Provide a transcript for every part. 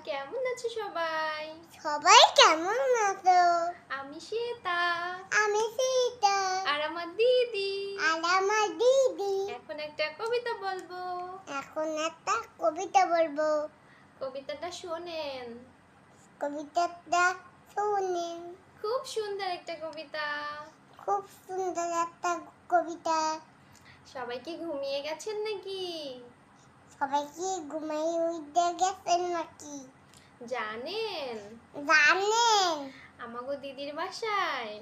কেমন আছো সবাই? সবাই কেমন আছো? আমি শ্বেতা। আমি সীতা। আর আমার দিদি। এখন একটা কবিতা বলবো। কবিতাটা শোনেন। খুব সুন্দর একটা কবিতা। সবাই কি ঘুমিয়ে গেছেন নাকি? সবাই কি ঘুমিয়ে উঠে গেছেন নাকি? জানেন আমাগো দিদির বাসায়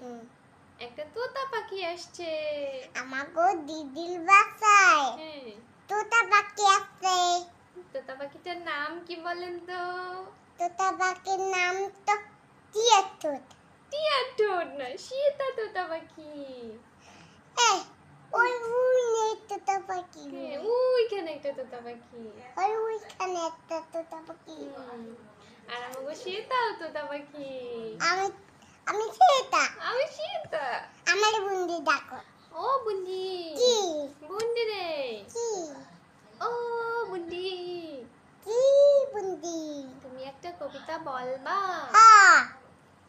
একটা তোতা পাখি আসছে। আমাগো দিদির বাসায় হ্যাঁ, তোতা পাখি আছে। তোতা পাখিটার নাম কি বলেন তো? তোতা পাখির নাম তো টিয়া ঠোঁট। টিয়া ঠোঁট না, সীতা তোতা পাখি। ওই নেই তোতা পাখি। ওইখানে একটা তোতা পাখি। ওইখানে একটা তোতা পাখি। আর আমাগো সীতাও তোতা পাখি। আমি সীতা। আমি সীতা। আমার বুন্দি ডাকো। ও বুন্দি। কি? বুন্দি রে। কি? ও বুন্দি। কি বুন্দি? তুমি একটা কবিতা বলবা? হ্যাঁ।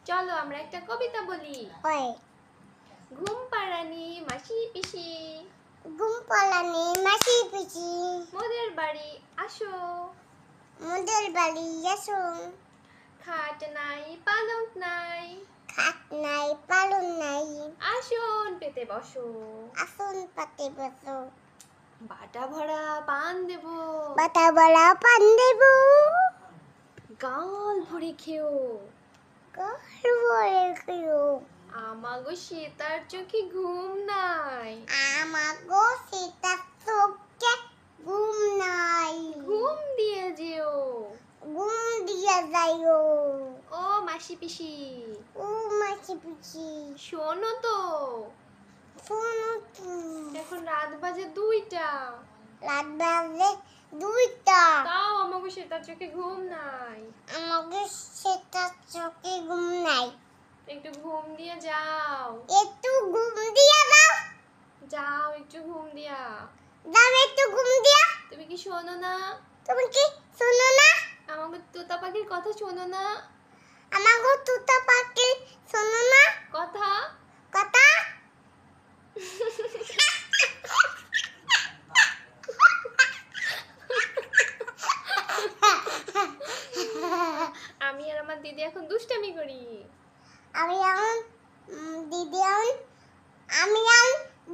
চলো আমরা একটা কবিতা বলি। ওই ঘুম পাড়ানি মাসি পিসি। ঘুম পাড়ানি মাসি পিসি। মোদের বাড়ি আসো। মোদের বাড়ি আসো। খাট নাই পালঙ্ক নাই। খাট নাই পালন নাই। আসন পেতে বসো। আসন পাতে বসো। বাটা ভরা পান দেব। বাটা বড়া পান দেব। গাল ভরে খেও। গর্বরে খেও। আমাগো সীতার চোখে ঘুম নাই। আমাগো সীতার চোখে ঘুম নাই। ঘুম দিয়ে যেও। ঘুম দিয়া যাইও। ও মাসি পিসি। ও মাসি পিসি। শোনো তো। শোনো তো। এখন রাত বাজে 2টা। রাত বাজে 2টা। তাও আমাগো সীতার চোখে ঘুম নাই। আমাকে সীতার চোখে ঘুম নাই। একটু ঘুম দিয়ে যাও। একটু ঘুম দিয়া দাও। যাও একটু ঘুম দিয়া। দাও একটু ঘুম দিয়া। তুমি কি শোনো না? তুমি কি শোনো না? আমাগো তোতা পাখির কথা শোনো না? আমাগো তোতা পাখি শোনো না? কথা কথা। আমি আর আমার দিদি এখন দুষ্টামি করি। আমি এখন দিদি আমি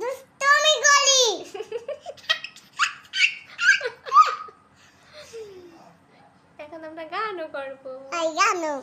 দুষ্টমি করি। এখন আমরা গানও করবো। জানো